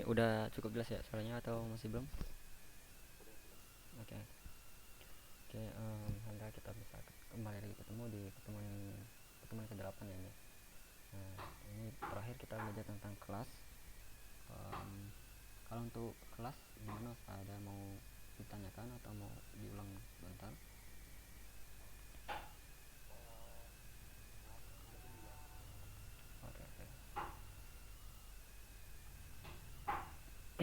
udah cukup jelas ya soalnya atau masih belum? Oke. Oke, Anda kita bisa kembali lagi ketemu di pertemuan pertemuan ke-8 ya ini. Nah, ini terakhir kita belajar tentang kelas. Kalau untuk kelas gimana? Ada mau ditanyakan atau mau diulang sebentar? Oke, oke.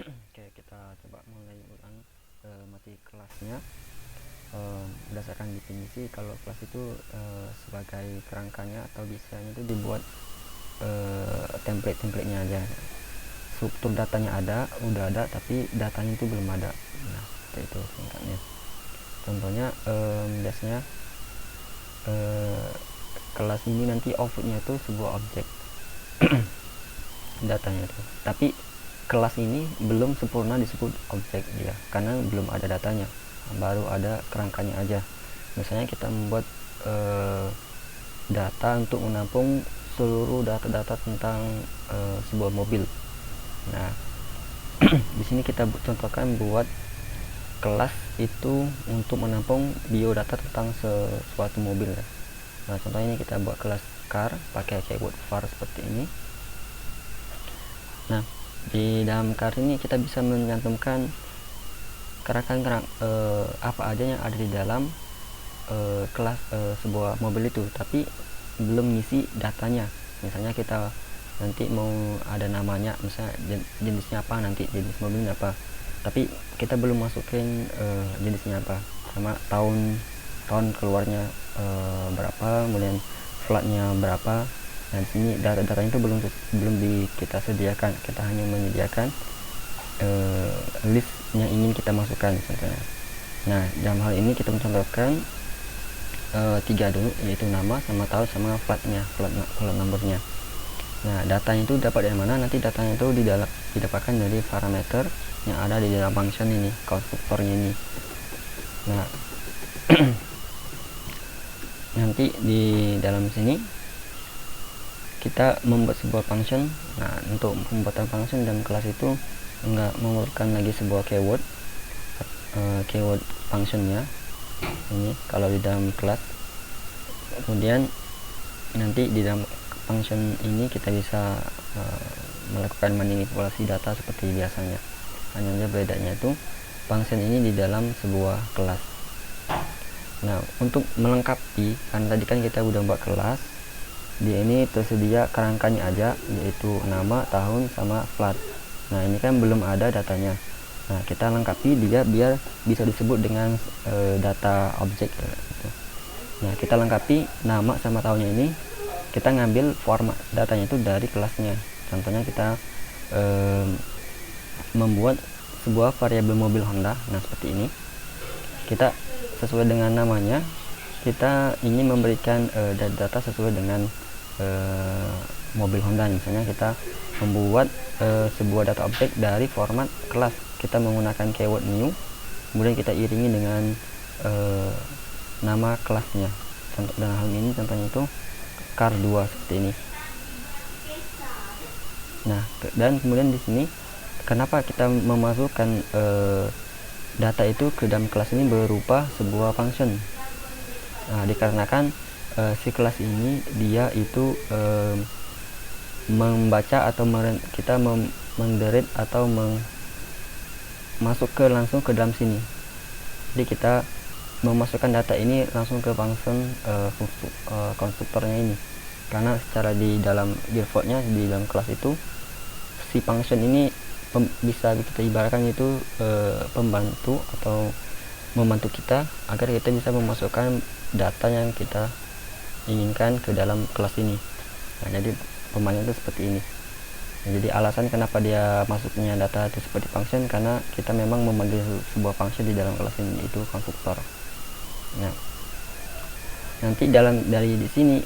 Oke, kita coba mulai ulang materi kelasnya. Berdasarkan definisi, kalau kelas itu sebagai kerangkanya atau biasanya itu dibuat template-templatenya aja. Struktur datanya udah ada, tapi datanya itu belum ada. Nah, seperti itu singkatnya. Contohnya biasanya kelas ini nanti outputnya itu sebuah objek datanya itu, tapi kelas ini belum sempurna disebut objek dia karena belum ada datanya, baru ada kerangkanya aja. Misalnya kita membuat data untuk menampung seluruh data-data tentang sebuah mobil. Nah, di sini kita contohkan buat kelas itu untuk menampung biodata tentang sesuatu mobil ya. Nah, contohnya ini kita buat kelas car pakai keyword var seperti ini. Nah, di dalam car ini kita bisa menyantumkan kerangka apa aja yang ada di dalam kelas sebuah mobil itu, tapi belum ngisi datanya. Misalnya kita nanti mau ada namanya, misalnya jenisnya apa, nanti jenis mobilnya apa, tapi kita belum masukin jenisnya apa, sama tahun keluarnya berapa, kemudian platnya berapa. Nah, di sini data-datanya itu belum kita sediakan, kita hanya menyediakan list yang ingin kita masukkan contohnya. Nah, dalam hal ini kita mencontohkan 3 dulu, yaitu nama sama tahun sama plat numbernya. Nah, datanya itu dapat dari mana? Nanti datanya itu didapatkan dari parameter yang ada di dalam function ini, konstruktornya ini. Nah, nanti di dalam sini kita membuat sebuah function. Nah, untuk pembuatan function dalam kelas itu enggak memerlukan lagi sebuah keyword functionnya ini kalau di dalam kelas. Kemudian nanti di dalam function ini kita bisa melakukan manipulasi data seperti biasanya. Hanya bedanya itu function ini di dalam sebuah kelas. Nah, untuk melengkapi, karena tadi kan kita udah buat kelas, di ini tersedia kerangkanya aja, yaitu nama, tahun, sama plat. Nah, ini kan belum ada datanya. Nah, kita lengkapi dia biar bisa disebut dengan data objek gitu. Nah, kita lengkapi nama sama tahunnya ini, kita ngambil format datanya itu dari kelasnya. Contohnya kita membuat sebuah variabel mobil Honda. Nah, seperti ini. Kita sesuai dengan namanya, kita ingin memberikan data sesuai dengan mobil Honda. Misalnya kita membuat sebuah data objek dari format kelas, kita menggunakan keyword new, kemudian kita iringi dengan nama kelasnya. Contoh dalam hal ini contohnya itu car 2 seperti ini. Nah, dan kemudian di sini kenapa kita memasukkan data itu ke dalam kelas ini berupa sebuah function? Nah, dikarenakan si kelas ini dia itu membaca atau kita menderit atau masuk langsung ke dalam sini. Jadi kita memasukkan data ini langsung ke function konstruktornya ini, karena secara di dalam defaultnya di dalam kelas itu si function ini bisa kita ibaratkan itu pembantu atau membantu kita agar kita bisa memasukkan data yang kita inginkan ke dalam kelas ini. Nah, jadi pembantu itu seperti ini. Nah, jadi alasan kenapa dia masuknya data itu seperti function, karena kita memang memanggil sebuah function di dalam kelas ini, itu konstruktor. Nah, nanti dari di sini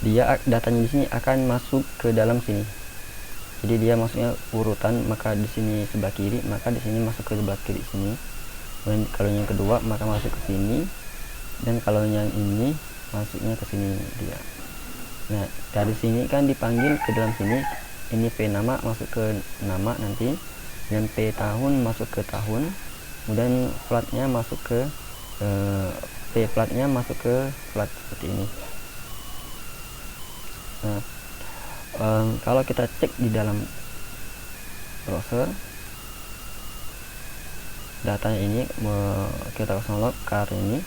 dia datanya di sini akan masuk ke dalam sini. Jadi dia masuknya urutan, maka di sini sebelah kiri, maka di sini masuk ke sebelah kiri sini. Dan kalau yang kedua maka masuk ke sini, dan kalau yang ini masuknya ke sini dia. Nah, dari sini kan dipanggil ke dalam sini, ini P nama masuk ke nama nanti, dan P tahun masuk ke tahun, kemudian platnya masuk ke P platnya masuk ke plat seperti ini. Nah, kalau kita cek di dalam browser datanya ini, kita download car ini,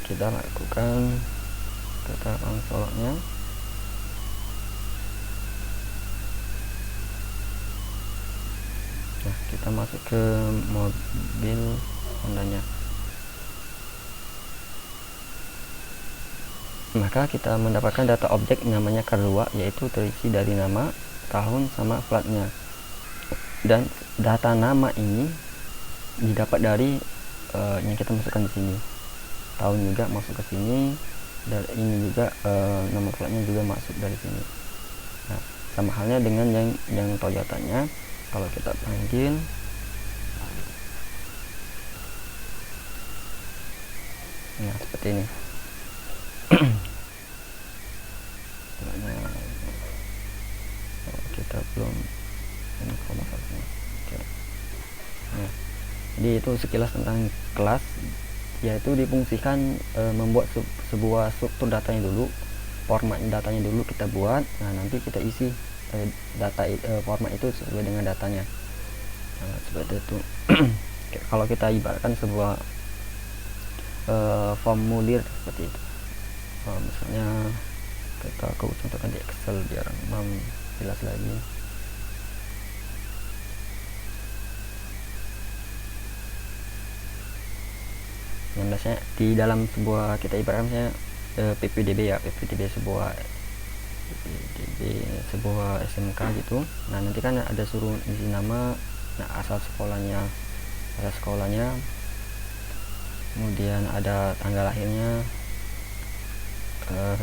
kita lakukan, kita unlocknya. Nah, kita masuk ke mobil Hondanya. Maka kita mendapatkan data objek namanya car2, yaitu terisi dari nama, tahun, sama platnya. Dan data nama ini didapat dari yang kita masukkan di sini. Tahun juga masuk ke sini, dan ini juga nomor platnya juga masuk dari sini. Nah, sama halnya dengan yang Toyotanya. Kalau kita panggil, nah seperti ini. Kita belum informasinya. Oke. Nah, jadi itu sekilas tentang kelas, yaitu difungsikan membuat sebuah struktur datanya dulu, format datanya dulu kita buat. Nah, nanti kita isi data format itu sesuai dengan datanya. Nah, seperti itu. Kalau kita ibaratkan sebuah formulir seperti itu. Misalnya aku contohkan di Excel biar jelas lagi. Yang biasanya di dalam sebuah, kita ibaratkan misalnya PPDB ya, PPDB sebuah SMK gitu. Nah, nanti kan ada suruh isi nama, nah asal sekolahnya, kemudian ada tanggal lahirnya,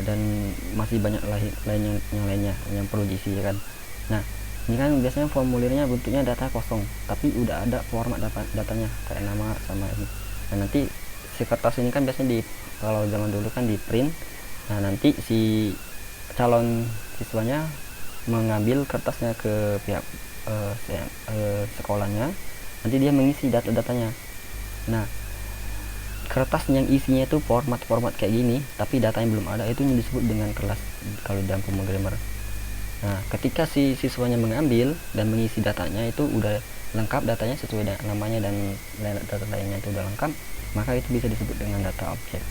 dan masih banyak lainnya yang perlu diisi kan. Nah, ini kan biasanya formulirnya bentuknya data kosong, tapi udah ada format datanya kayak nama sama ini. Nah, nanti si kertas ini kan biasanya kalau zaman dulu kan di print. Nah, nanti si calon siswanya mengambil kertasnya ke pihak sekolahnya, nanti dia mengisi data-datanya. Nah, kertas yang isinya itu format kayak gini, tapi datanya belum ada, itu yang disebut dengan kelas kalau dalam pemrogramer. Nah, ketika si siswanya mengambil dan mengisi datanya, itu udah lengkap datanya sesuai dengan namanya dan data lainnya itu udah lengkap, maka itu bisa disebut dengan data objek.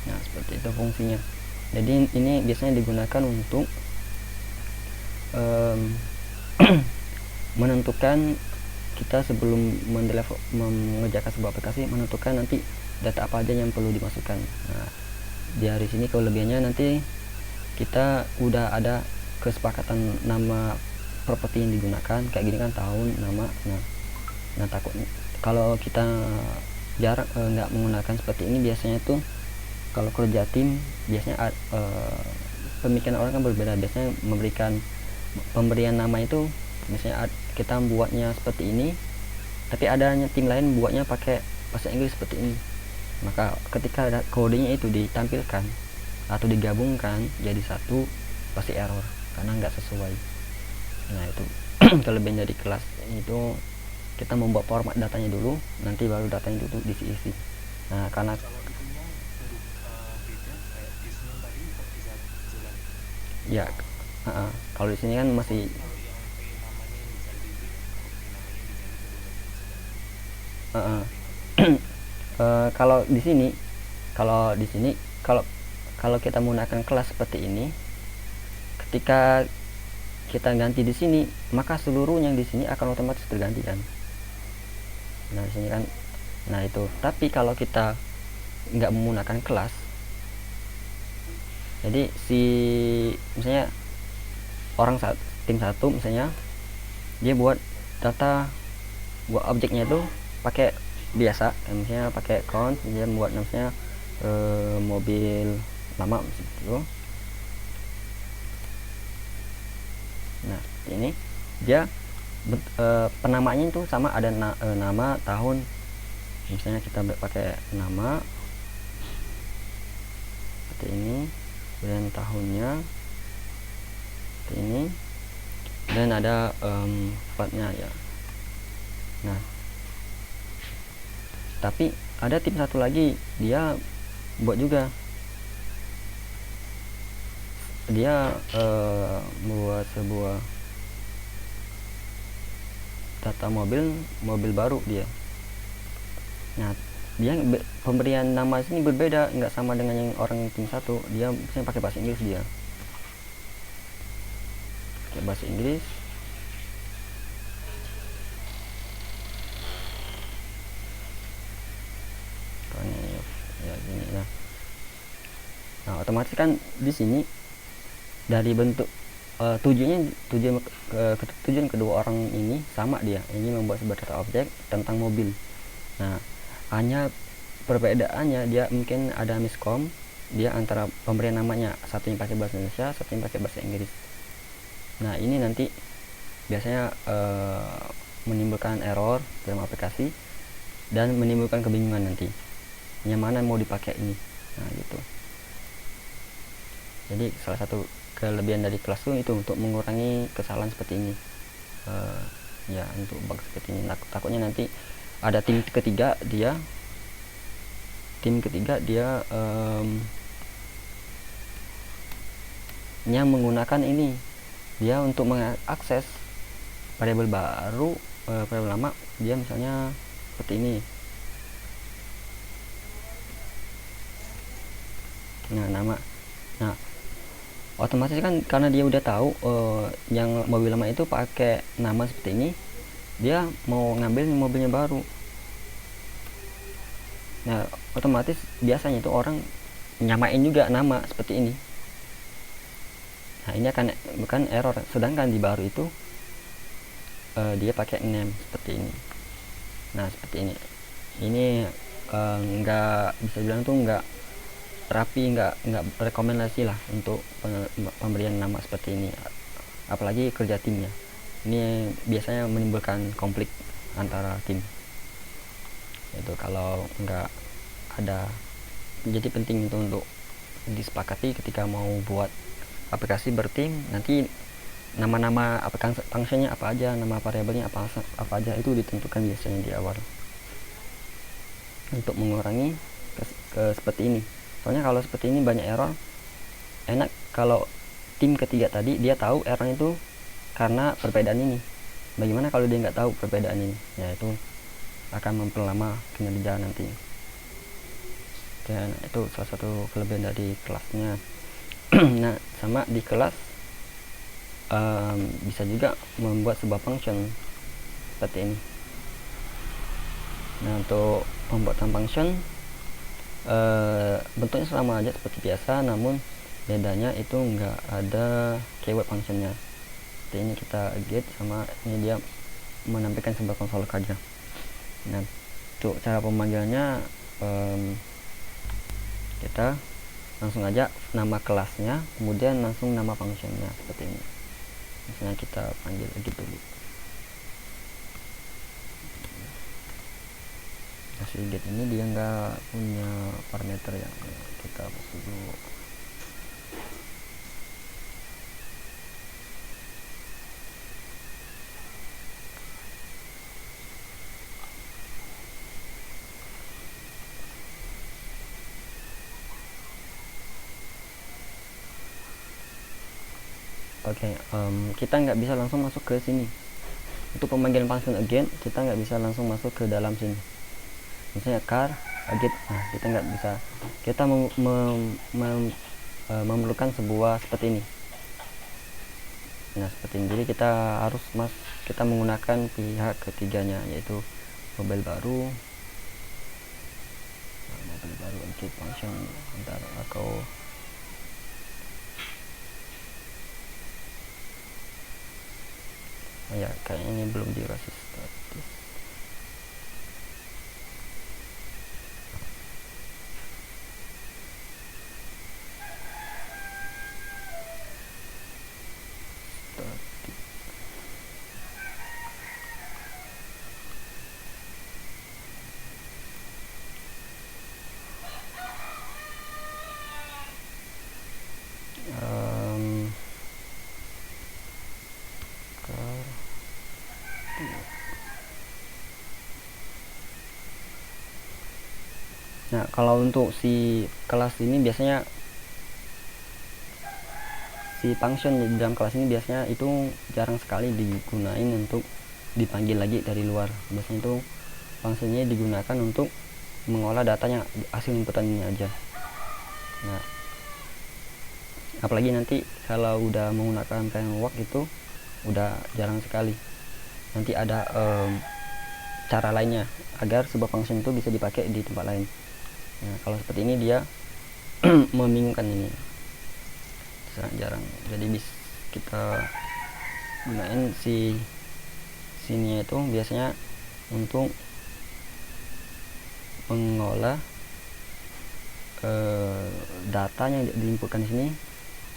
Nah, seperti itu fungsinya. Jadi ini biasanya digunakan untuk menentukan, kita sebelum mengerjakan sebuah aplikasi, menentukan nanti data apa aja yang perlu dimasukkan. Nah, dari sini kelebihannya nanti kita udah ada kesepakatan nama properti yang digunakan kayak gini kan, tahun, nama. Nah takut kalau kita jarang nggak menggunakan seperti ini, biasanya tuh kalau kerja tim biasanya pemikiran orang kan berbeda. Biasanya pemberian nama itu misalnya kita buatnya seperti ini, tapi adanya tim lain buatnya pakai bahasa Inggris seperti ini. Maka ketika kodenya itu ditampilkan atau digabungkan jadi satu, pasti error karena nggak sesuai. Nah, itu kelebihan dari kelas itu, kita membuat format datanya dulu, nanti baru datanya itu diisi. Nah, karena ya kalau di sini kan masih kalau di sini kalau kita menggunakan kelas seperti ini, ketika kita ganti di sini, maka seluruh yang di sini akan otomatis terganti kan. Nah, di sini kan, nah itu. Tapi kalau kita nggak menggunakan kelas, jadi misalnya tim satu misalnya dia buat objeknya itu pakai biasa, misalnya pakai count, dia buat misalnya mobil lama gitu. Nah, ini dia penamaannya itu sama, ada nama, tahun. Misalnya kita pakai nama seperti ini, kemudian tahunnya seperti ini, dan ada platnya ya. Nah, tapi ada tim satu lagi, dia buat juga, dia membuat sebuah data mobil baru dia. Nah, dia pemberian nama sini berbeda, nggak sama dengan yang orang tim satu. Dia misalnya pakai bahasa Inggris, dia pakai bahasa Inggris. Ya gini. Nah, otomatis kan di sini dari bentuk tujuan kedua orang ini sama, dia ini membuat sebuah data objek tentang mobil. Nah, hanya perbedaannya dia mungkin ada miskom dia antara pemberian namanya, satu yang pakai bahasa Indonesia, satu yang pakai bahasa Inggris. Nah, ini nanti biasanya menimbulkan error dalam aplikasi dan menimbulkan kebingungan nanti yang mana mau dipakai ini. Nah, gitu. Jadi salah satu kelebihan dari Classroom itu untuk mengurangi kesalahan seperti ini. Ya, untuk bug seperti ini. Takutnya nanti ada tim ketiga dia nya menggunakan ini, dia untuk mengakses variabel baru, variabel lama, dia misalnya seperti ini. Nama. Nah, otomatis kan karena dia udah tahu yang mobil lama itu pakai nama seperti ini, dia mau ngambil mobilnya baru. Nah, otomatis biasanya itu orang nyamain juga nama seperti ini. Nah, ini akan bukan error. Sedangkan di baru itu dia pakai name seperti ini. Nah, seperti ini. Ini nggak bisa bilang tuh nggak rapi, nggak rekomendasi lah untuk pemberian nama seperti ini, apalagi kerja timnya. Ini biasanya menimbulkan konflik antara tim itu kalau nggak ada. Jadi penting itu untuk disepakati ketika mau buat aplikasi bertim. Nanti nama-nama fungsinya apa aja, nama variabelnya apa aja itu ditentukan biasanya di awal untuk mengurangi ke seperti ini. Soalnya kalau seperti ini banyak error. Enak kalau tim ketiga tadi dia tahu error itu karena perbedaan ini. Bagaimana kalau dia nggak tahu perbedaan ini? Ya, itu akan memperlama kinerja nanti. Dan itu salah satu kelebihan dari kelasnya. Nah, sama di kelas bisa juga membuat sebuah function seperti ini. Nah, untuk pembuatan function bentuknya sama aja seperti biasa, namun bedanya itu nggak ada keyword functionnya. Seperti ini kita get, sama ini dia menampilkan sebuah konsol saja. Nah, untuk cara pemanggilannya kita langsung aja nama kelasnya, kemudian langsung nama functionnya seperti ini. Misalnya kita panggil get dulu. Si get ini dia nggak punya parameter yang kita hapus dulu. Oke, kita nggak bisa langsung masuk ke sini. Untuk pemanggilan function again kita nggak bisa langsung masuk ke dalam sini. Misalnya car get, nah kita nggak bisa. Kita memerlukan sebuah seperti ini. Nah, seperti ini. Jadi kita harus kita menggunakan pihak ketiganya, yaitu mobil baru get function. Bentar, atau ya kayaknya ini belum dikasih status. Nah, kalau untuk si kelas ini biasanya si function di dalam kelas ini biasanya itu jarang sekali digunain untuk dipanggil lagi dari luar. Biasanya itu fungsinya digunakan untuk mengolah datanya, hasil inputan ini aja. Nah, apalagi nanti kalau udah menggunakan framework itu udah jarang sekali. Nanti ada cara lainnya agar sebuah function itu bisa dipakai di tempat lain. Nah, kalau seperti ini dia membingungkan ini, sangat jarang. Jadi bisa kita gunain si sini itu biasanya untuk mengolah data yang diinputkan di sini.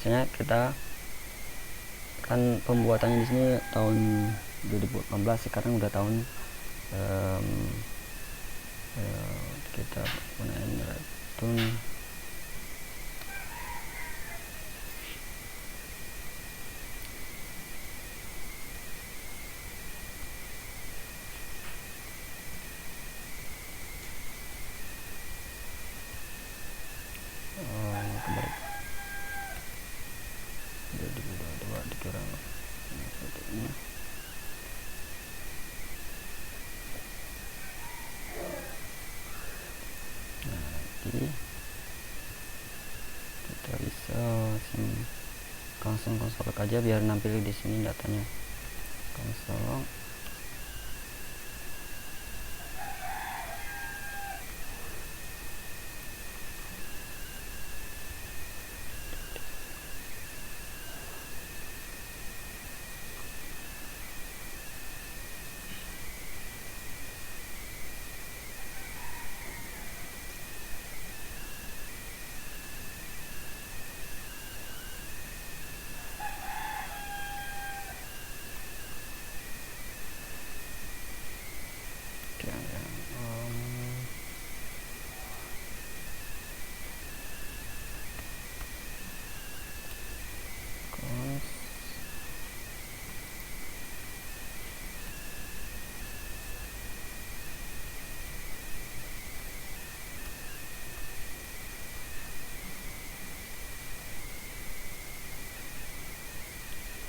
Misalnya kita kan pembuatannya di sini tahun 2018, sekarang udah tahun kita gunain Racun. Kembali 2022 dikurang seperti ini. Nah, nanti kita bisa langsung konsol aja biar nampil di sini datanya. Konsol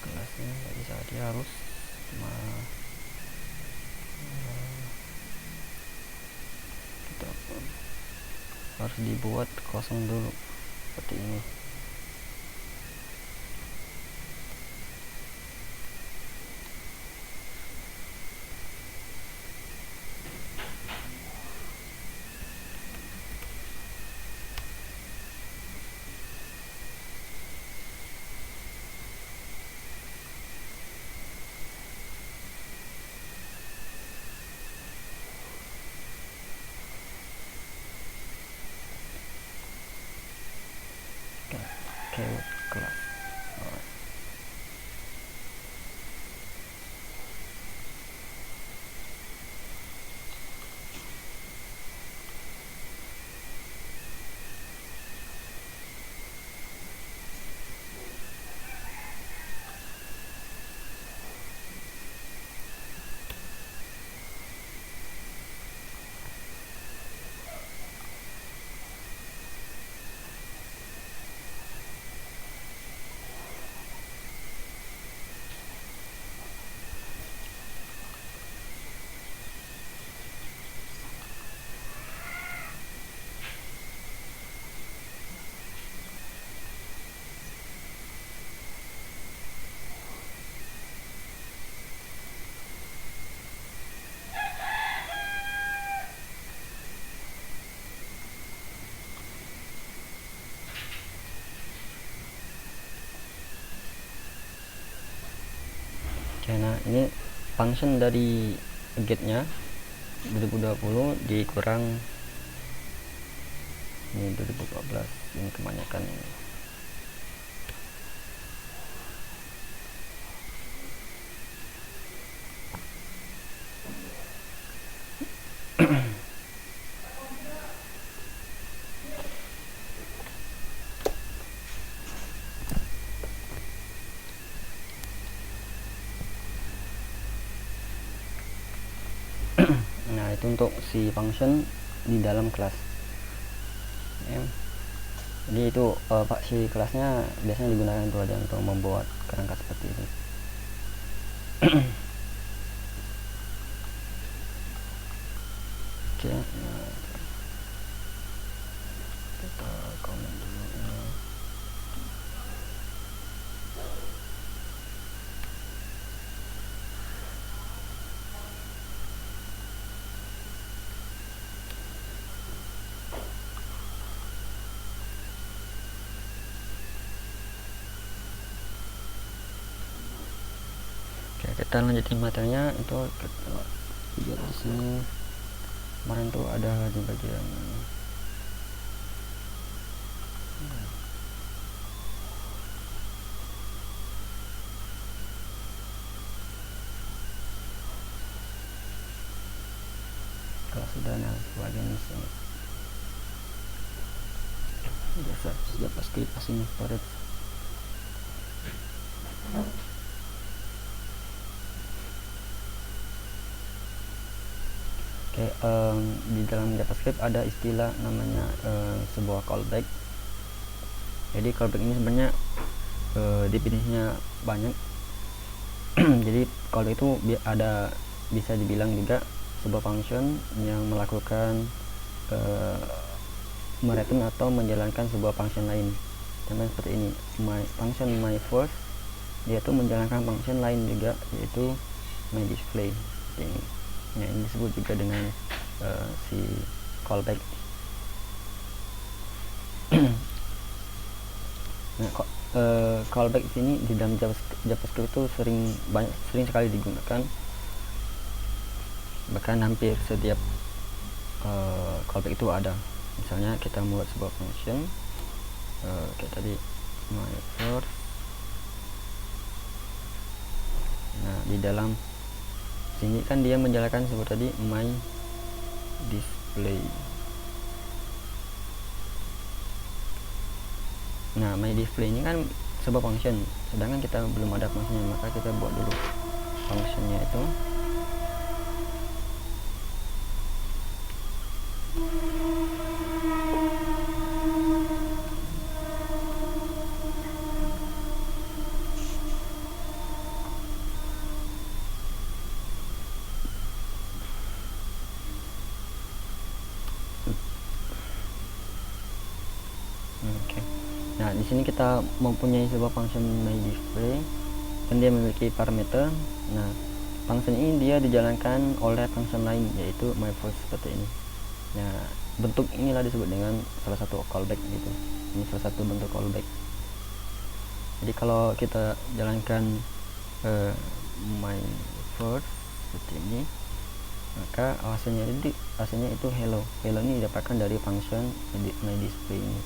kelasnya nggak bisa, dia harus kita harus dibuat kosong dulu seperti ini. Keyword kelas. Alright. Oke, nah ini function dari get-nya 2020 dikurang ini 2014, ini kebanyakan ini. Nah, itu untuk si function di dalam kelas. Jadi itu si kelasnya biasanya digunakan itu aja untuk membuat kerangka seperti ini. Oke, nah, kita komen dulu ini. Oke, kita lanjutin materinya. Itu kita lihat di sini. Kemarin tuh ada di bagian kalau sudah bagian sini biasa JavaScript async storage. Oke, di dalam JavaScript ada istilah namanya sebuah callback. Jadi callback ini sebenarnya definisinya banyak. Jadi callback itu bisa dibilang juga sebuah function yang melakukan mereturn atau menjalankan sebuah function lain. Contohnya seperti ini, function my first, dia tuh menjalankan function lain juga, yaitu my display. Ini ya, ini disebut juga dengan si callback. Nah, callback sini di dalam JavaScript itu sering sekali digunakan, bahkan hampir setiap callback itu ada. Misalnya kita membuat sebuah function kayak tadi my first. Nah, di dalam sini kan dia menjalankan seperti tadi my display. Nah, my display ini kan sebuah function, sedangkan kita belum ada functionnya, maka kita buat dulu functionnya itu. Nah, di sini kita mempunyai sebuah function my display dan dia memiliki parameter. Nah, function ini dia dijalankan oleh function lain, yaitu my first seperti ini. Nah, bentuk inilah disebut dengan salah satu callback gitu. Ini salah satu bentuk callback. Jadi kalau kita jalankan my first seperti ini, maka hasilnya itu hello. Hello ini didapatkan dari function my display ini,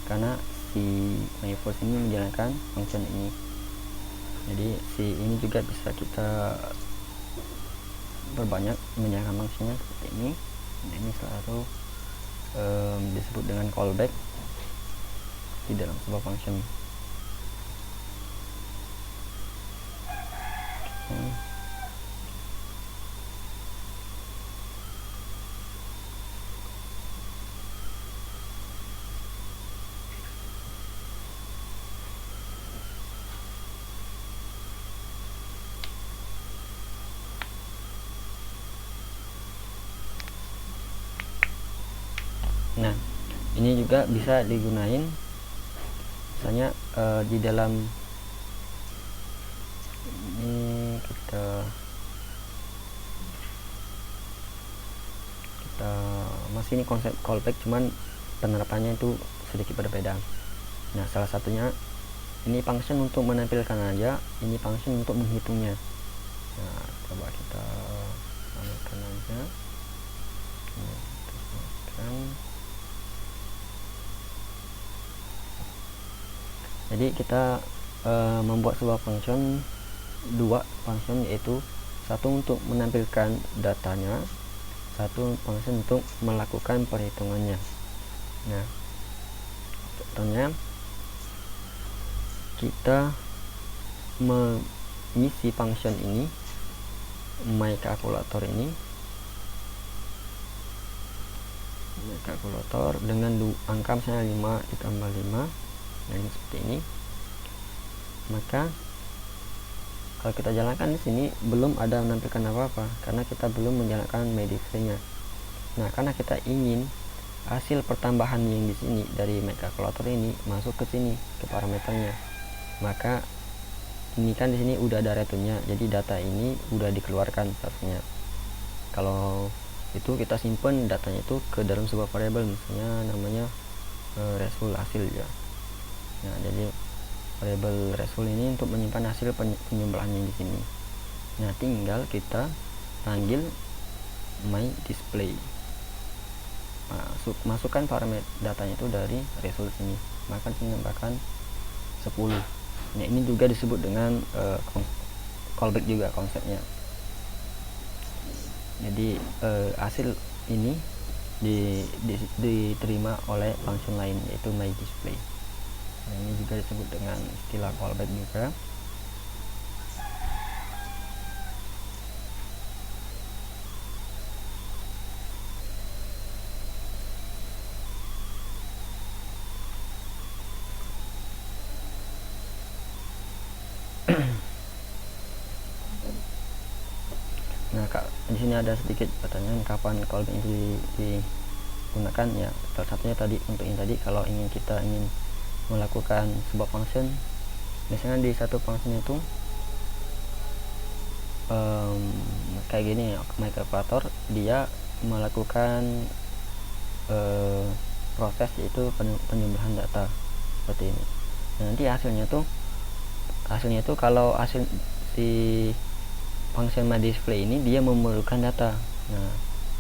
karena si my first ini menjalankan function ini. Jadi si ini juga bisa kita berbanyak menjalankan fungsinya seperti ini. Nah, ini salah satu disebut dengan callback di dalam sebuah function. Nah, ini juga bisa digunain misalnya di dalam ini kita masih ini konsep callback, cuman penerapannya itu sedikit berbeda. Nah, salah satunya ini function untuk menampilkan aja, ini function untuk menghitungnya. Nah, coba kita tampilkan aja. Jadi kita membuat sebuah function, dua function, yaitu satu untuk menampilkan datanya, satu function untuk melakukan perhitungannya. Nah, contohnya kita mengisi function ini, my calculator ini, kalkulator dengan angka misalnya 5 ditambah 5, nah ini seperti ini. Maka kalau kita jalankan di sini belum ada menampilkan apa-apa karena kita belum menjalankan my display-nya. Nah, karena kita ingin hasil pertambahan yang di sini dari my calculator ini masuk ke sini ke parameternya, maka ini kan di sini udah ada returnnya, jadi data ini udah dikeluarkan seharusnya. Kalau itu kita simpan datanya itu ke dalam sebuah variabel, misalnya namanya result hasil ya. Nah, jadi variabel result ini untuk menyimpan hasil penjumlahannya di sini. Nah, tinggal kita panggil my display. Masukkan parameter datanya itu dari result sini, maka menambahkan 10. Nah, ini juga disebut dengan callback juga konsepnya. Jadi hasil ini diterima oleh function lain yaitu my display. Nah, ini juga disebut dengan istilah callback juga. Nah, di sini ada sedikit pertanyaan kapan callback itu digunakan ya. Salah satunya tadi untuk yang tadi, kalau kita ingin melakukan sebuah function, misalnya di satu function itu kayak gini ya, my calculator dia melakukan proses yaitu penjumlahan data seperti ini. Nah, nanti hasilnya tuh kalau hasil si function my display ini dia memerlukan data. Nah,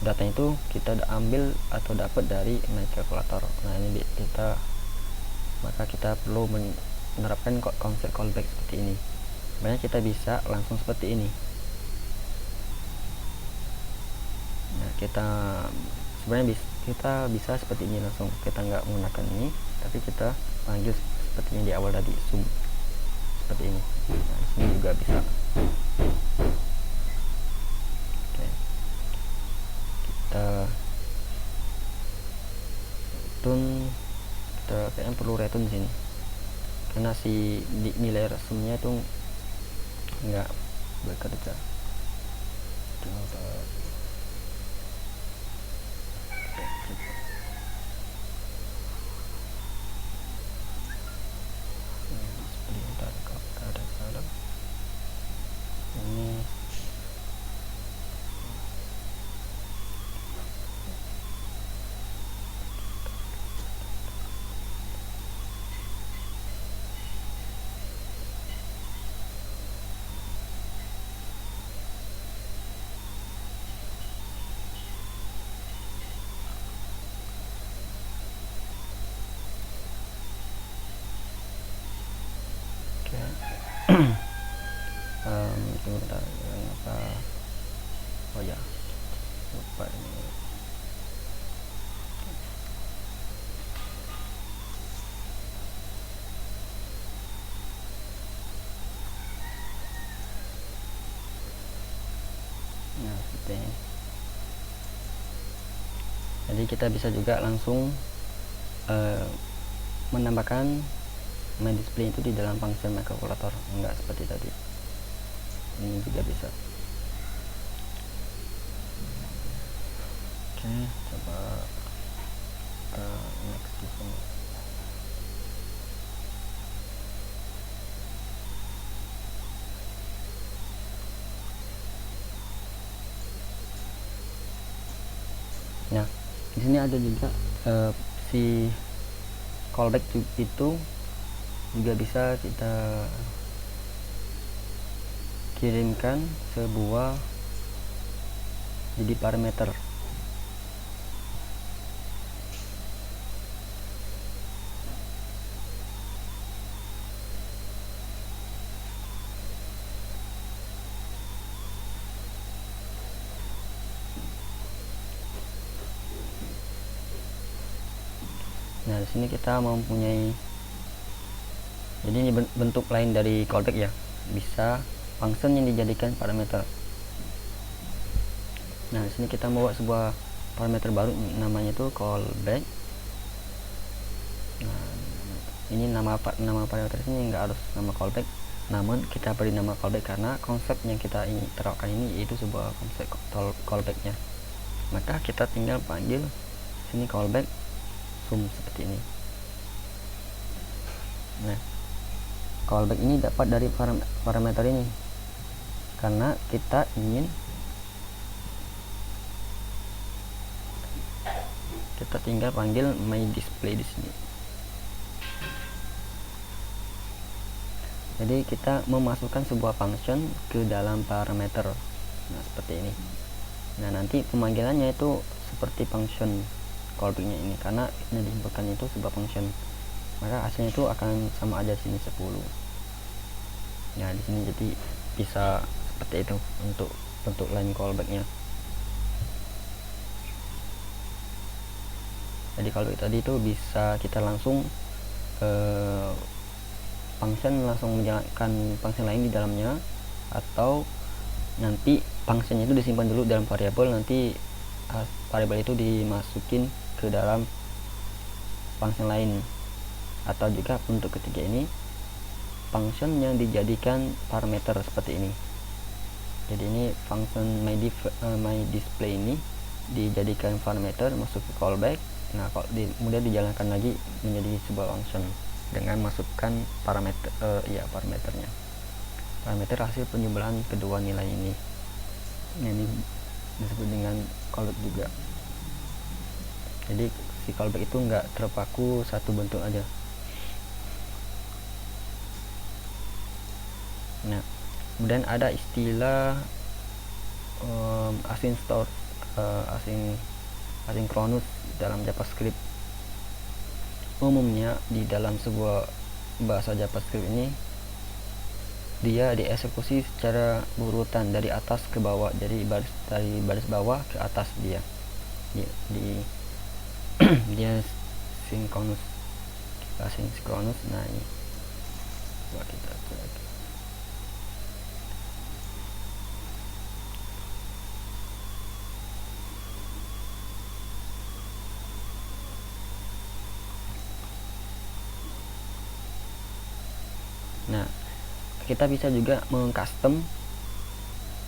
datanya itu kita ambil atau dapat dari my calculator. Nah, ini maka kita perlu menerapkan konsep callback seperti ini. Banyak kita bisa langsung seperti ini. Nah, sebenarnya kita bisa seperti ini langsung, kita nggak menggunakan ini, tapi kita panggil sepertinya di awal tadi, sum seperti ini. Nah, di sini juga bisa. Oke. Kita kayaknya perlu return sini karena nilai resumnya itu nggak bekerja. Coba ini sebentar apa, oh ya lupa ini. Nah, seperti ini. Jadi kita bisa juga langsung menambahkan my display itu di dalam function my calculator, enggak seperti tadi. Ini juga bisa. Oke, coba kita next di sini. Nah, di sini ada juga si callback itu juga bisa kita kirimkan sebuah jadi parameter. Nah, di sini kita mempunyai, jadi ini bentuk lain dari callback ya, bisa function yang dijadikan parameter. Nah, di sini kita membawa sebuah parameter baru namanya itu callback. Nah, ini nama parameter ini nggak harus nama callback, namun kita beri nama callback karena konsep yang kita ingin terapkan ini yaitu sebuah konsep callbacknya. Maka kita tinggal panggil sini callback sum seperti ini. Nah, callback ini dapat dari parameter ini karena kita tinggal panggil my display di sini. Jadi kita memasukkan sebuah function ke dalam parameter. Nah, seperti ini. Nah, nanti pemanggilannya itu seperti function callbacknya ini karena yang diinputkan itu sebuah function. Maka hasilnya itu akan sama aja sini 10. Nah, di sini jadi bisa seperti itu untuk bentuk line callbacknya. Jadi kalau tadi itu bisa kita langsung function langsung menjalankan function lain di dalamnya, atau nanti functionnya itu disimpan dulu dalam variabel, nanti variabel itu dimasukin ke dalam function lain. Atau juga untuk ketiga ini function yang dijadikan parameter seperti ini. Jadi ini function my display ini dijadikan parameter, masuk ke callback. Nah, kemudian dijalankan lagi menjadi sebuah function dengan masukkan parameternya, parameter hasil penjumlahan kedua nilai ini. Ini disebut dengan callback juga. Jadi si callback itu enggak terpaku satu bentuk aja. Nah, kemudian ada istilah asinkronus dalam JavaScript. Umumnya di dalam sebuah bahasa JavaScript ini dia dieksekusi secara berurutan dari atas ke bawah, dari baris bawah ke atas dia sinkronus. Nah, ini coba kita cek. Nah, kita bisa juga mengcustom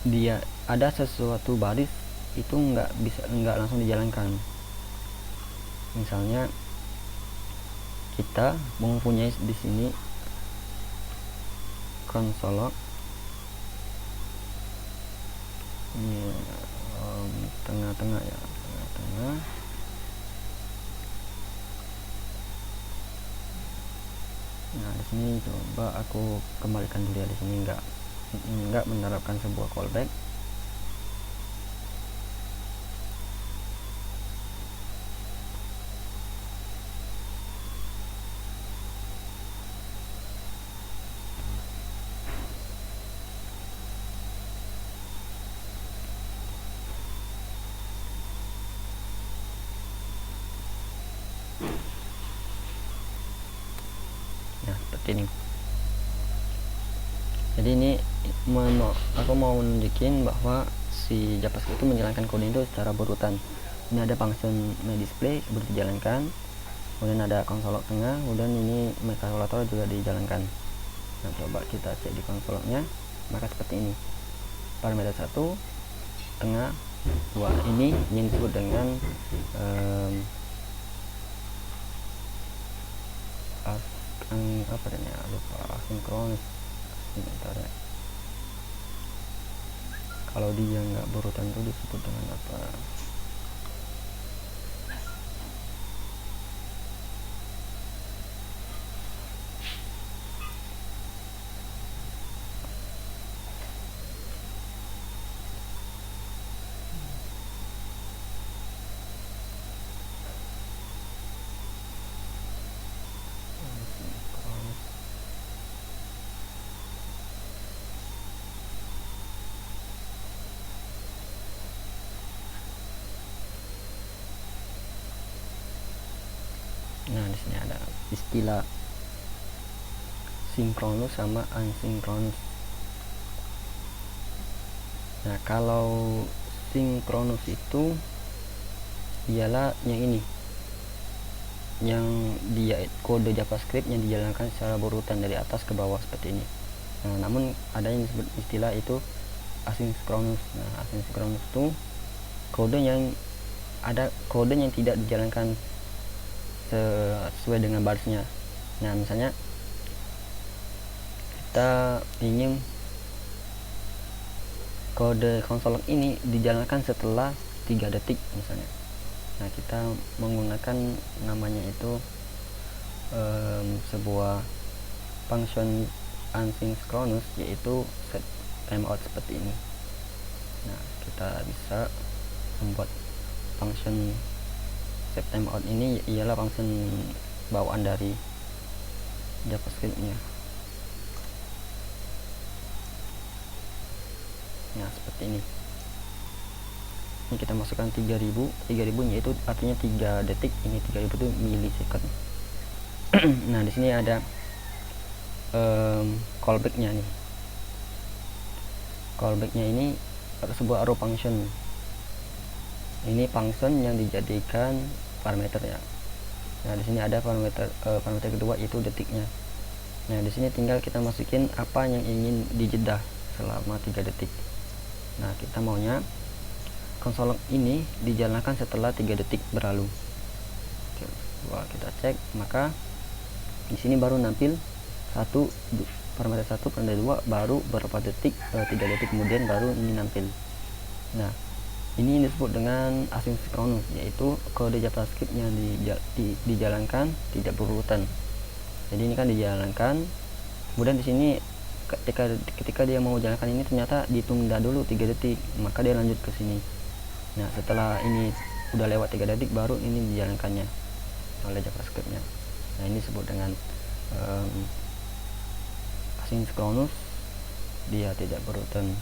dia ada sesuatu baris itu nggak langsung dijalankan. Misalnya kita mempunyai di sini konsol ini tengah-tengah ya, tengah-tengah. Nah, di sini coba aku kembalikan dulu ya, di sini nggak menerapkan sebuah callback. Nah, seperti ini. Jadi ini aku mau nunjukin bahwa si JavaScript itu menjalankan kode itu secara berurutan. Ini ada function myDisplay baru dijalankan, kemudian ada konsol tengah, kemudian ini myCalculator juga dijalankan. Nah, coba kita cek di konsolnya, maka seperti ini. Parameter 1 tengah 2 ini yang disebut dengan apa namanya, lupa, asinkronus. Sebentar ya, kalau dia nggak berurutan itu disebut dengan apa? Nah, di sini ada istilah sinkronus sama asinkronus. Nah, kalau sinkronus itu ialah yang ini, yang dia kode JavaScript yang dijalankan secara berurutan dari atas ke bawah seperti ini. Nah, namun ada yang disebut istilah itu asinkronus. Nah, asinkronus itu kode yang tidak dijalankan sesuai dengan barisnya. Nah, misalnya kita ingin kode konsol ini dijalankan setelah 3 detik misalnya. Nah, kita menggunakan namanya itu sebuah function asinkronus, yaitu set timeout seperti ini. Nah, kita bisa membuat function set timeout ini ialah function bawaan dari JavaScript-nya. Nah, seperti ini. Ini kita masukkan 3000 yaitu artinya 3 detik, ini 3000 itu milisecond. Nah, di sini ada callback-nya nih. Callback-nya ini sebuah arrow function. Ini function yang dijadikan parameter ya. Nah, di sini ada parameter kedua, itu detiknya. Nah, di sini tinggal kita masukin apa yang ingin dijeda selama 3 detik. Nah, kita maunya konsol ini dijalankan setelah 3 detik berlalu. Oke, kita cek, maka di sini baru nampil parameter 1, parameter 2, baru berapa detik, 3 detik kemudian baru ini nampil. Nah, ini disebut dengan asinkronus, yaitu kode JavaScript yang dijalankan tidak berurutan. Jadi ini kan dijalankan, kemudian di sini ketika dia mau jalankan ini ternyata ditunda dulu 3 detik, maka dia lanjut ke sini. Nah, setelah ini udah lewat 3 detik baru ini dijalankannya oleh JavaScript-nya. Nah, ini disebut dengan asinkronus, dia tidak berurutan.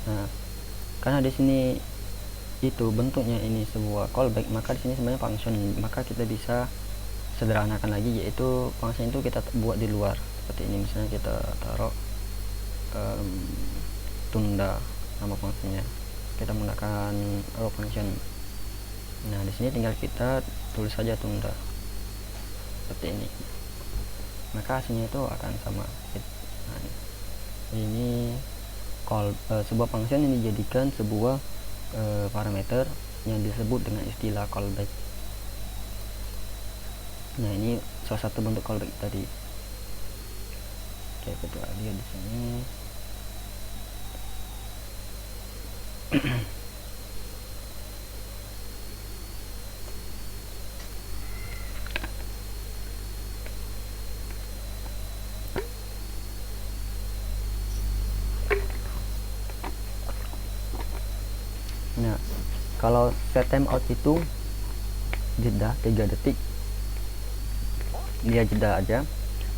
Nah, karena di sini itu bentuknya ini sebuah callback, maka di sini sebenarnya function, maka kita bisa sederhanakan lagi, yaitu function itu kita buat di luar seperti ini. Misalnya kita taruh tunda nama fungsinya, kita menggunakan arrow function. Nah, di sini tinggal kita tulis saja tunda seperti ini, maka hasilnya itu akan sama. Nah, ini sebuah function yang dijadikan sebuah parameter yang disebut dengan istilah callback. Nah, ini salah satu bentuk callback tadi. Oke, kita lihat di sini. Nah, kalau set timeout itu jeda 3 detik, dia jeda aja.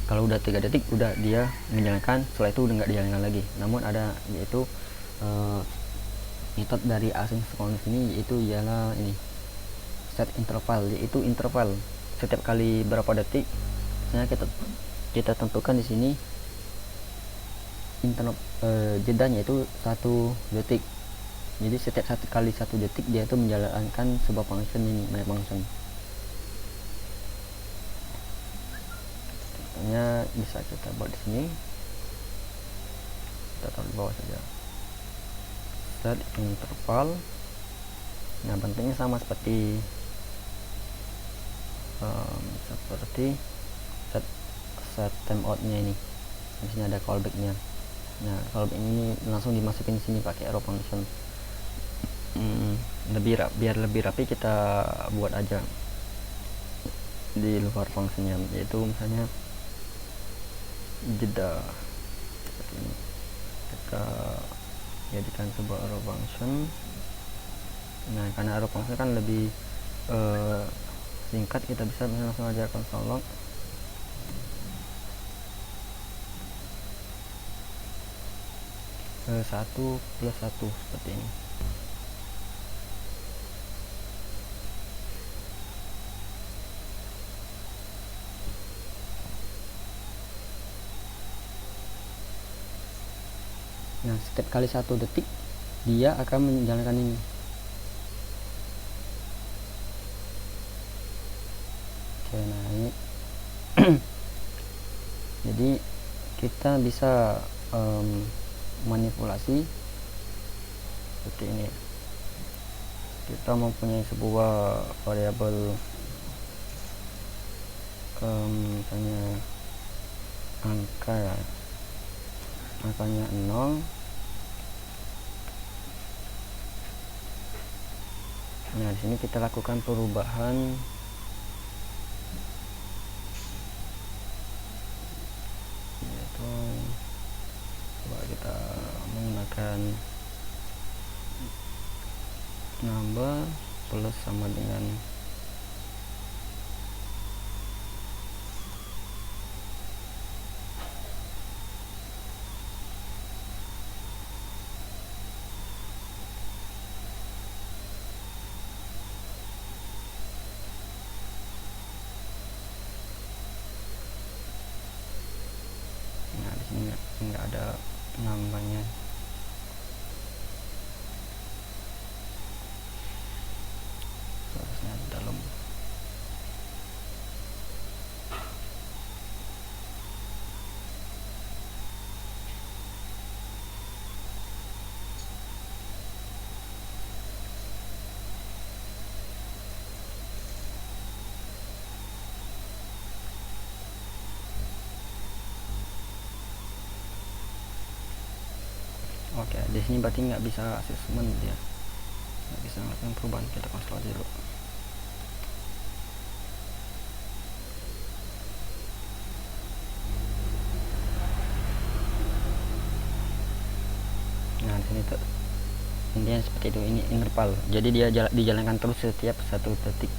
Kalau udah 3 detik udah dia menjalankan, setelah itu udah nggak dijalankan lagi. Namun ada yaitu metode dari asinkronus ini, yaitu ialah ini set interval, yaitu interval setiap kali berapa detik. Misalnya kita tentukan di sini jedanya itu 1 detik. Jadi setiap 1 kali 1 detik dia itu menjalankan sebuah function ini, namanya function. Contohnya bisa kita buat di sini, kita taruh di bawah saja, set interval. Nah, bentuknya sama seperti set timeout-nya ini. Di sini ada callback-nya. Nah, callback ini langsung dimasukin di sini pakai arrow function. Biar lebih rapi kita buat aja di luar fungsinya, yaitu misalnya jeda seperti ini. Kita jadikan sebuah arrow function. Nah, karena arrow function kan lebih singkat, kita bisa langsung aja console log satu plus 1 seperti ini. Nah, setiap kali 1 detik dia akan menjalankan ini. Oke, nah ini jadi kita bisa manipulasi seperti ini. Kita mempunyai sebuah variabel misalnya angkanya 0. Nah, di sini kita lakukan perubahan yaitu coba kita menggunakan number plus sama dengan nggak ada namanya. Harusnya di dalam. Oke, di sini berarti nggak bisa assessment dia, nggak bisa melakukan perubahan. Kita cancel aja dulu. Nah, di sini tuh intinya seperti itu. Ini interval, jadi dia dijalankan terus setiap 1 detik.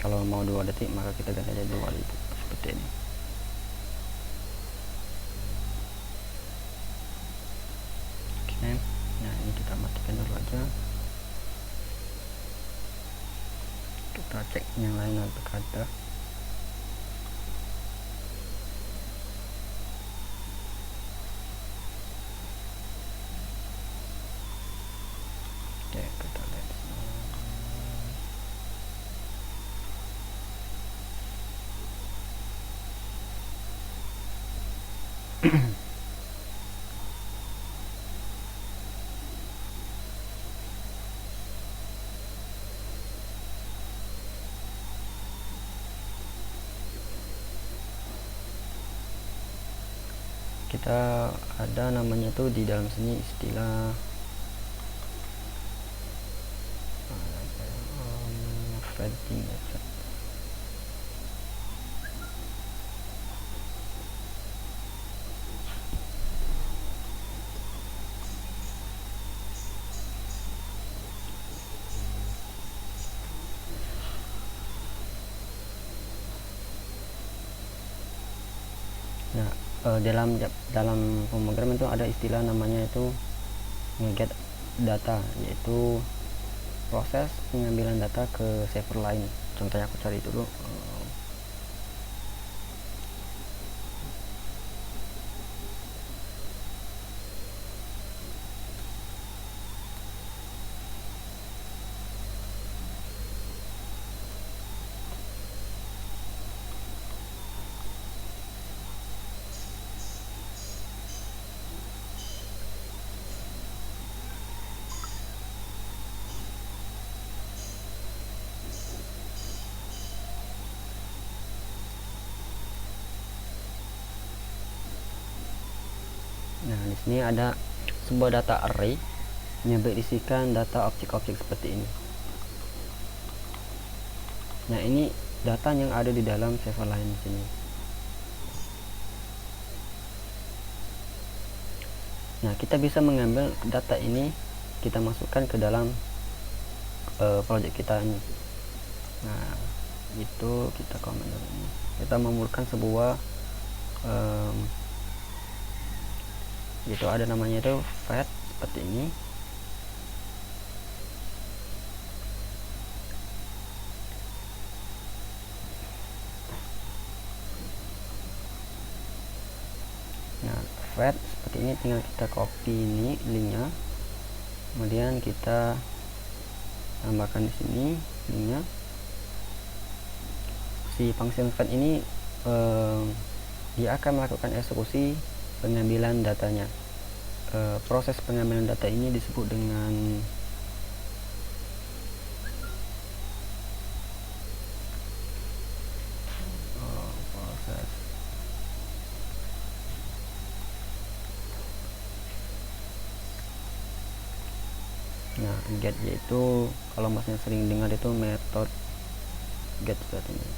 Kalau mau 2 detik maka kita ganti aja 2 detik seperti ini. Oke, nah ini kita matikan dulu aja. Kita cek yang lain apakah ada. Oke, kita lihat. Kita ada namanya tuh di dalam sini istilah fading effect. Nah, dalam pemrograman itu ada istilah namanya itu nge-get data, yaitu proses pengambilan data ke server lain. Contohnya aku cari dulu. Nah, di sini ada sebuah data array yang berisikan data objek-objek seperti ini. Nah, ini data yang ada di dalam server lain di sini. Nah, kita bisa mengambil data ini, kita masukkan ke dalam project kita ini. Nah, itu kita komen dulu ini. Kita memerlukan sebuah itu ada namanya itu fat seperti ini. Nah, fat seperti ini, tinggal kita copy ini linknya, kemudian kita tambahkan di sini linknya. Si function fetch ini dia akan melakukan eksekusi pengambilan datanya. Proses pengambilan data ini disebut dengan proses get, yaitu kalau masnya sering dengar itu metode get seperti ini.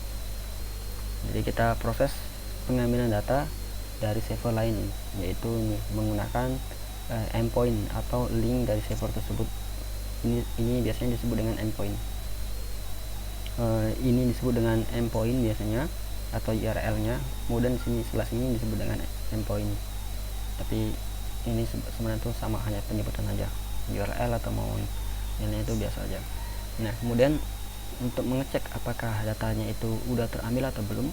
Jadi kita proses pengambilan data dari server lain, yaitu ini menggunakan endpoint atau link dari server tersebut. Ini biasanya disebut dengan endpoint. Ini disebut dengan endpoint biasanya, atau URL-nya. Kemudian sini slash ini disebut dengan endpoint. Tapi ini sebenarnya itu sama, hanya penyebutan saja. URL atau mau yang itu biasa aja. Nah, kemudian untuk mengecek apakah datanya itu udah terambil atau belum,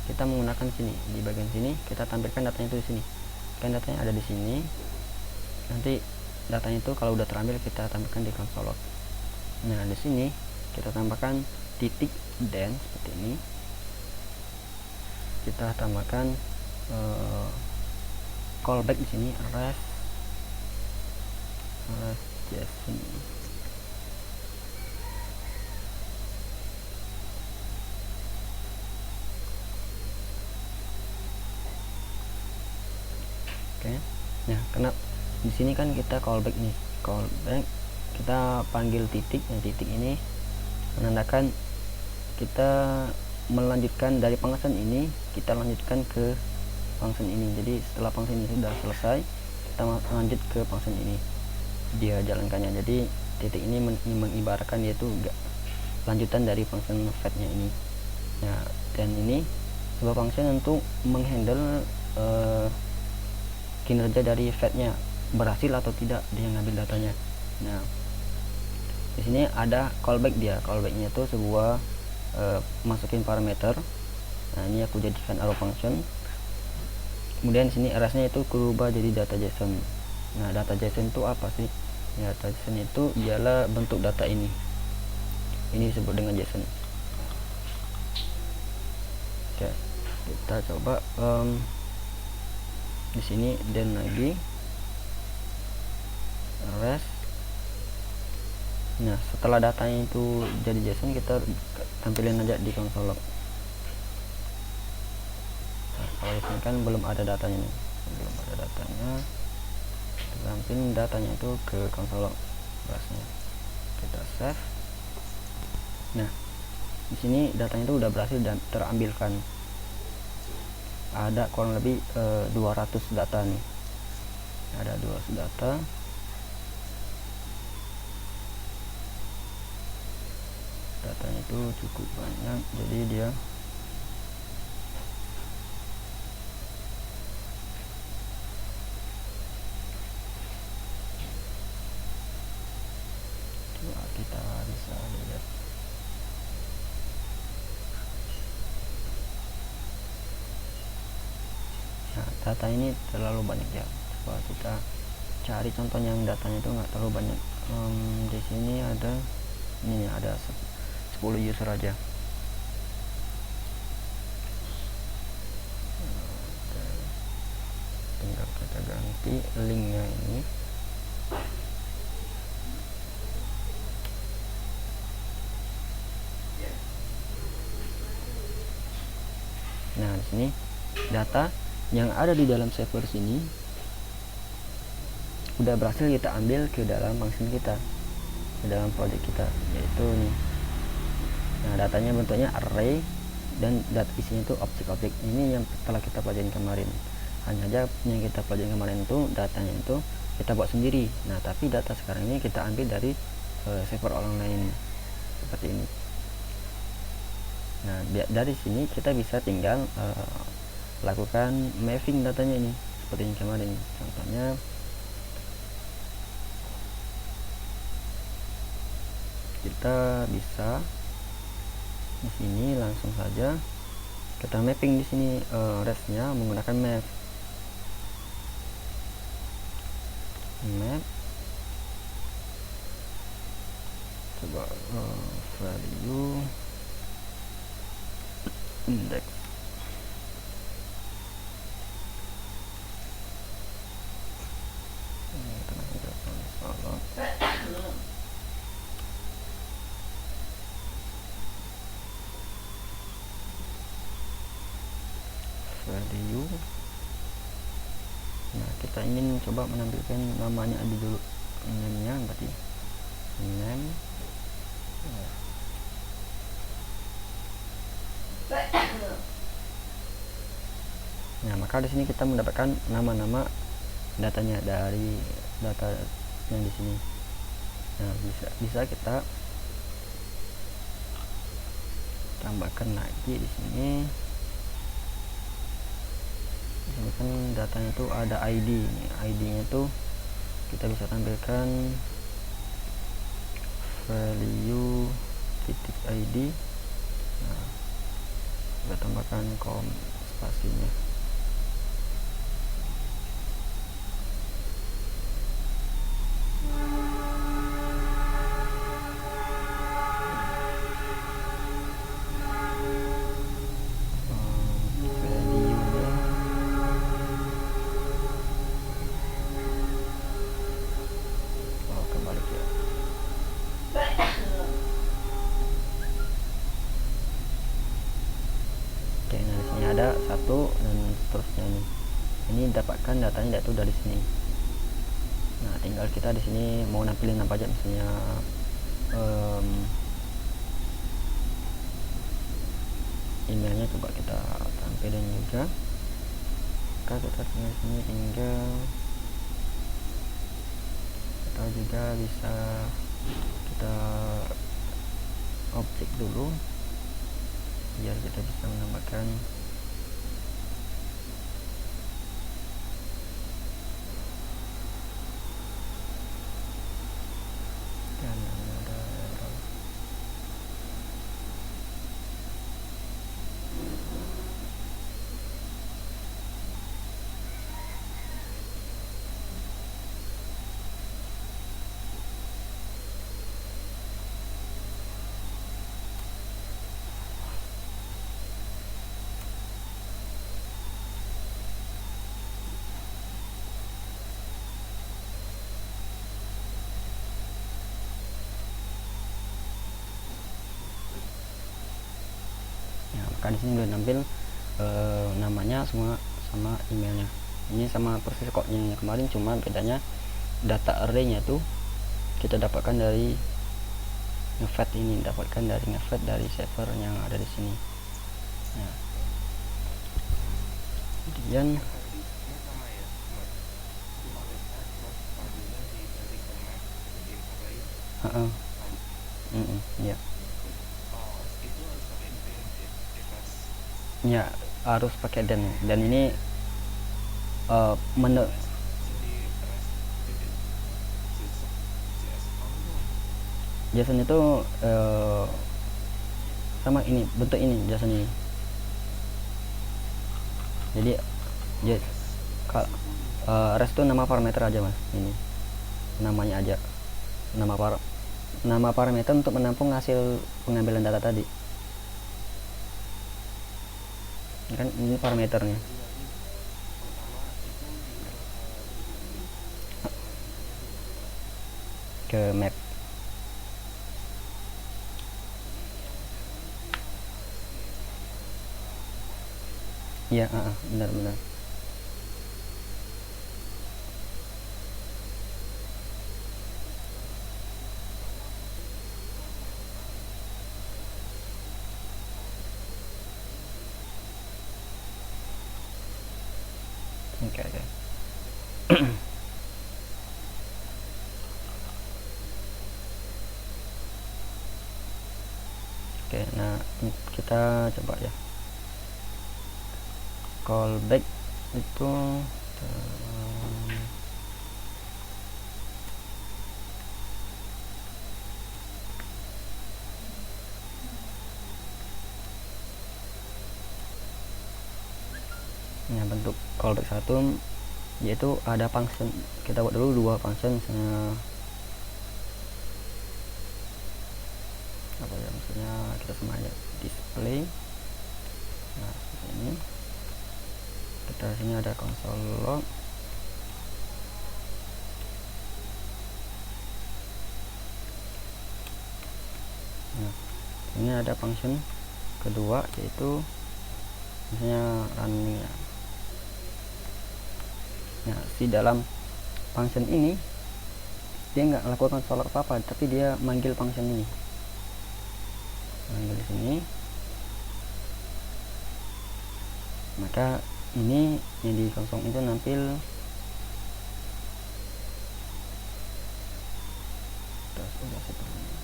kita menggunakan sini, di bagian sini kita tampilkan datanya itu di sini. Kan datanya ada di sini. Nanti datanya itu kalau udah terambil kita tampilkan di console log. Nah, di sini kita tambahkan titik dan seperti ini. Kita tambahkan callback di sini REST JSON. Oke. Nah, karena di sini kan kita callback nih. Callback kita panggil titik. Nah, titik ini menandakan kita melanjutkan dari function ini, kita lanjutkan ke function ini. Jadi setelah function ini sudah selesai, kita lanjut ke function ini, dia jalankannya. Jadi titik ini mengibaratkan yaitu lanjutan dari function fetch-nya ini. Nah, dan ini sebuah function untuk menghandle kinerja dari fetch-nya, berhasil atau tidak dia ngambil datanya. Nah, di sini ada callback. Dia callback-nya itu sebuah masukin parameter. Nah, ini aku jadikan arrow function. Kemudian sini REST-nya itu berubah jadi data JSON. Nah, data JSON itu apa sih? Ya, data JSON itu ialah bentuk data ini. Ini disebut dengan JSON. Oke, kita coba di sini dan lagi REST. Nah, setelah datanya itu jadi JSON, kita tampilin aja di console log. Nah, kalau di sini kan belum ada datanya nih, belum ada datanya. Kita tampilin datanya itu ke console log berasnya. Kita save. Nah, di sini datanya itu udah berhasil dan terambilkan. Ada kurang lebih 200 data nih. Ada 200 data. Datanya itu cukup banyak, jadi dia kita bisa lihat. Nah, data ini terlalu banyak ya. Coba kita cari contohnya yang datanya itu nggak terlalu banyak. Di sini ada ini ada 10 user aja. Tinggal kita ganti linknya ini. Nah, di sini data yang ada di dalam server sini udah berhasil kita ambil ke dalam function kita, ke dalam project kita, yaitu nih. Nah, datanya bentuknya array dan data isinya itu objek-objek. Ini yang telah kita pelajari kemarin. Hanya aja yang kita pelajari kemarin itu datanya itu kita buat sendiri. Nah, tapi data sekarang ini kita ambil dari server orang lain seperti ini. Nah, dari sini kita bisa tinggal lakukan mapping datanya ini seperti yang kemarin. Contohnya kita bisa di sini langsung saja kita mapping di sini REST-nya menggunakan map. map, coba value index. Value. Nah, kita ingin coba menampilkan namanya ada dulu, name-nya berarti name. Nah, maka di sini kita mendapatkan nama-nama datanya dari data yang di sini. Nah, bisa kita tambahkan lagi di sini. Di sini kan datanya itu ada ID. ID-nya tuh kita bisa tampilkan value titik ID. Nah, kita tambahkan spasinya. Oke, nah di sini ada satu dan seterusnya nih. Ini dapatkan datanya itu dari sini. Nah, tinggal kita di sini mau nampilin apa aja, misalnya emailnya coba kita tampilin juga. Maka kita tinggal sini tinggal atau juga bisa kita objek dulu biar kita bisa menambahkan dan ada ya, maka di sini udah nampil namanya semua sama emailnya. Ini sama persis kok yang kemarin, cuma bedanya data array-nya tuh kita dapatkan dari ngefet ini, dapatkan dari ngefet dari server yang ada di sini. Nah, kemudian ya. Ya, harus pakai dan ini JSON itu sama ini bentuk ini JSON ini. Jadi rest itu nama parameter aja mas, ini namanya aja nama parameter untuk menampung hasil pengambilan data tadi. Kan ini parameternya. Ke map. Iya, benar-benar. Oke. Oke, nah kita coba ya. Callback itu bentuk callback 1 yaitu ada function. Kita buat dulu dua function, misalnya apa ya, misalnya kita sama aja display. Nah seperti ini, kita sini ada console log. Nah ini ada function kedua, yaitu misalnya running ya. Nah si dalam function ini dia nggak lakukan console log apa-apa, tapi dia manggil function ini, manggil di sini. Maka ini yang di konsol itu nampil udah seperti ini.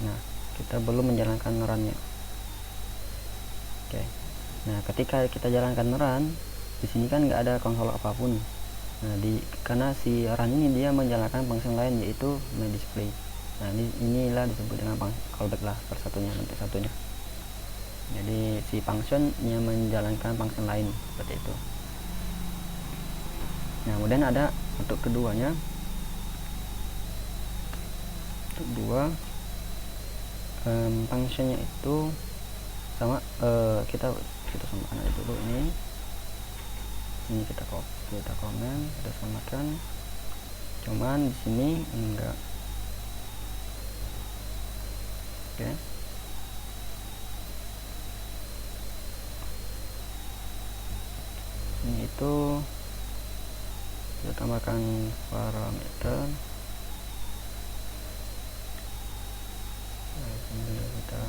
Nah kita belum menjalankan run-nya. Oke. Nah ketika kita jalankan run, di sini kan nggak ada konsol apapun. Nah karena si run ini dia menjalankan function lain, yaitu main display. Nah inilah disebut dengan callback lah, persatunya, bentuk satunya. Jadi si function yang menjalankan function lain, seperti itu. Nah kemudian ada untuk keduanya, untuk dua functionnya itu sama, kita samakan aja dulu. Ini kita komen, kita samakan, cuman di sini enggak. Oke. Ini itu kita tambahkan parameter. Nah, sini kita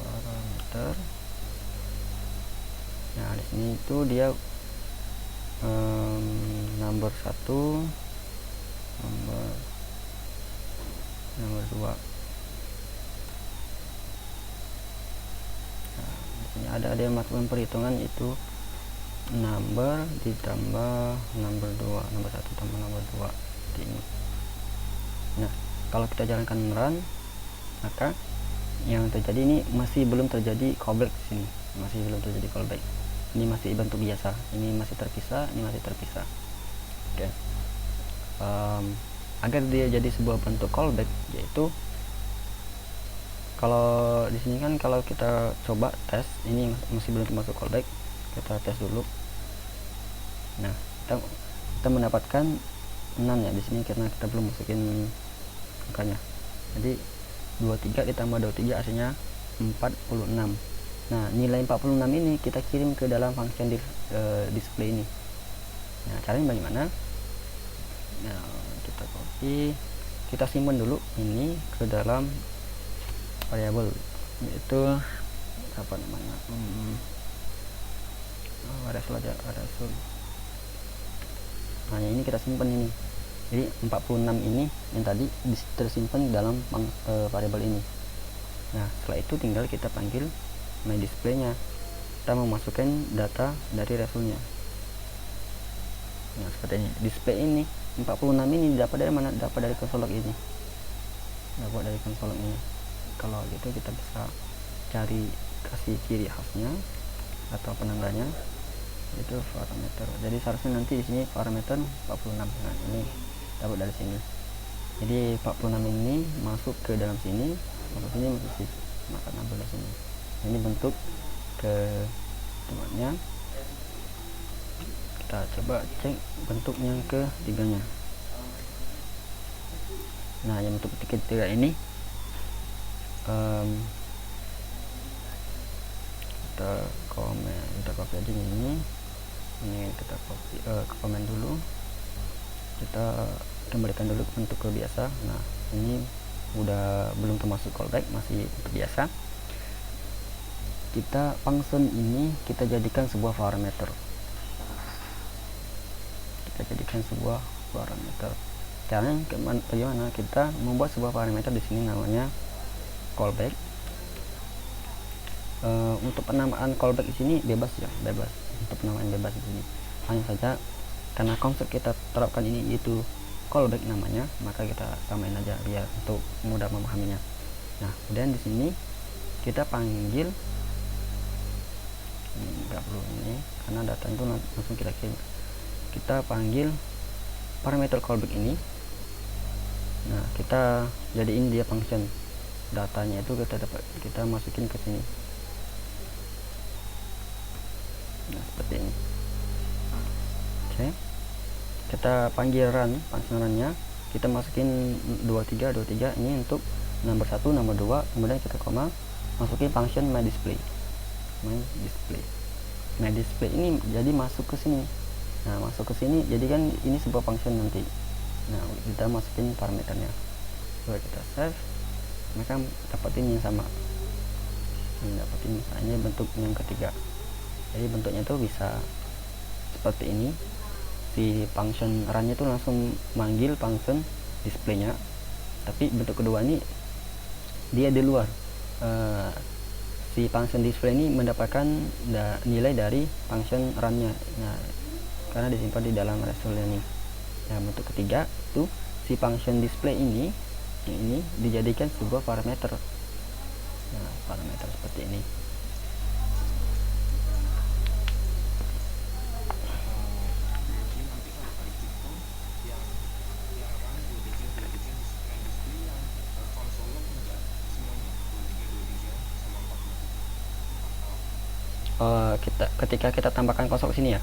parameter. Nah di sini itu dia nomor 1, nomor 2. Nah, di sini ada dia melakukan perhitungan, itu number ditambah nomor 2, nomor 1 tambah nomor 2, seperti ini. Nah kalau kita jalankan run, maka yang terjadi ini masih belum terjadi callback di sini, masih belum terjadi callback. Ini masih bentuk biasa, ini masih terpisah, ini masih terpisah. Oke. Agar dia jadi sebuah bentuk callback, yaitu kalau di sini kan kalau kita coba tes, ini masih belum termasuk callback, kita tes dulu. Nah kita mendapatkan 6 ya di sini, karena kita belum masukin angkanya. Jadi 23 ditambah 23 hasilnya 46. Nah nilai 46 ini kita kirim ke dalam function display ini. Nah caranya bagaimana? Nah kita copy, kita simpan dulu ini ke dalam variabel, yaitu apa namanya, result. Nah ini kita simpan ini. Jadi 46 ini yang tadi tersimpan dalam variabel ini. Nah setelah itu tinggal kita panggil main displaynya, kita memasukkan data dari resultnya. Nah seperti ini, display ini 46 ini dapat dari mana? Dapat dari konsol log ini, dapat dari konsol log ini. Kalau gitu kita bisa cari, kasih ciri khasnya atau penandanya, itu parameter. Jadi seharusnya nanti di sini parameter 46. Nah ini dapat dari sini. Jadi 46 ini masuk ke dalam sini, masuk sini, masuk sini, maka nambah dari sini. Ini bentuk ke temannya. Kita coba cek bentuk yang ketiganya. Nah yang bentuk ketiga ini kita copy aja ini kita copy ke komen dulu, kita kembalikan dulu ke bentuk biasa. Nah ini udah belum termasuk callback, masih bentuk biasa. Kita function ini kita jadikan sebuah parameter, caranya bagaimana? Kita membuat sebuah parameter di sini namanya callback. Untuk penamaan callback di sini bebas ya, untuk penamaan bebas di sini. Hanya saja karena konsep kita terapkan ini yaitu callback namanya, maka kita samain aja biar untuk mudah memahaminya. Nah, kemudian di sini kita panggil, nggak perlu ini karena data itu langsung kita kirim. Kita panggil parameter callback ini. Nah, kita jadiin dia function, datanya itu kita masukin ke sini. Nah, seperti ini. Oke, kita panggil run, function runnya kita masukin 23 ini untuk nomor 1, nomor 2, kemudian kita koma, masukin function myDisplay. myDisplay ini jadi masuk ke sini. Nah, masuk ke sini, jadi kan ini sebuah function nanti. Nah, kita masukin parameternya. Coba kita save, maka dapatin yang sama. Ini dapatin misalnya bentuk yang ketiga. Jadi bentuknya tuh bisa seperti ini. Si function run-nya tuh langsung manggil function displaynya, tapi bentuk kedua ini dia di luar. Si function display ini mendapatkan nilai dari function run-nya. Nah, karena disimpan di dalam result ini. Nah, bentuk ketiga itu si function display ini dijadikan sebuah parameter. Nah, parameter seperti ini. Ketika kita tambahkan konsol sini ya,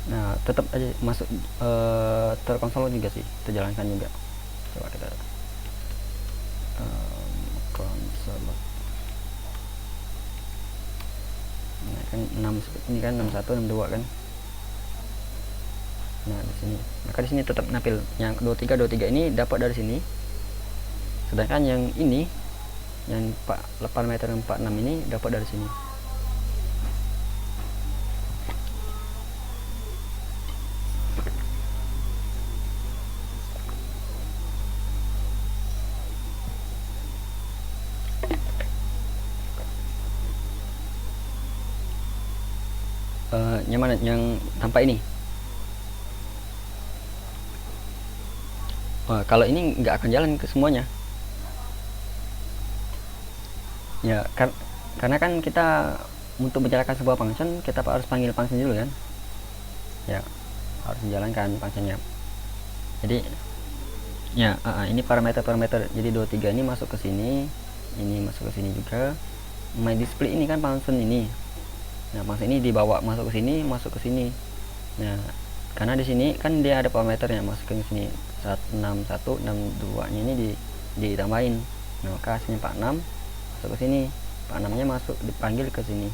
nah tetap aja masuk terkonsol juga sih, terjalankan juga. Coba kita konsol. Nah, kan 6 ini kan 61 62 kan. Nah, di sini maka di sini tetap nampil yang 23 ini dapat dari sini, sedangkan yang ini yang parameter 46 ini dapat dari sini. Yang mana yang tanpa ini? Kalau ini nggak akan jalan ke semuanya ya, karena kan kita untuk menjalankan sebuah function kita harus panggil function dulu kan ya, harus menjalankan functionnya. Jadi ya ini parameter jadi 23 ini masuk ke sini, ini masuk ke sini juga. myDisplay ini kan function ini. Nah, function ini dibawa masuk ke sini, masuk ke sini. Nah, karena di sini kan dia ada parameternya, masuk ke sini 61 62 nya ini ditambahin. Nah, maka hasilnya 46 masuk ke sini, 46 nya masuk dipanggil ke sini,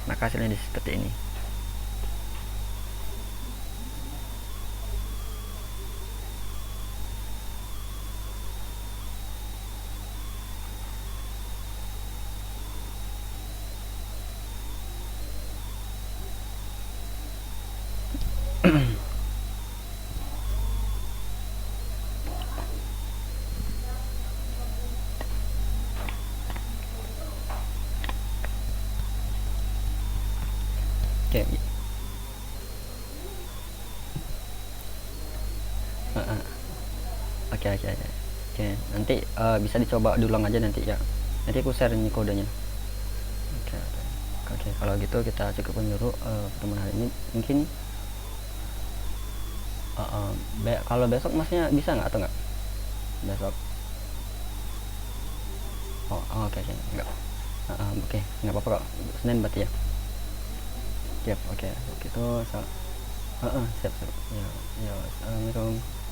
maka hasilnya seperti ini. Oke, nanti bisa dicoba diulang aja nanti ya, nanti aku share ini kodenya. Oke, kalau gitu kita cukupin dulu pertemuan hari ini. Mungkin kalau besok masnya bisa nggak atau nggak besok? Oke, nggak nggak apa-apa kok, Senin berarti ya. Siap, oke gitu. Siap ya, assalamualaikum.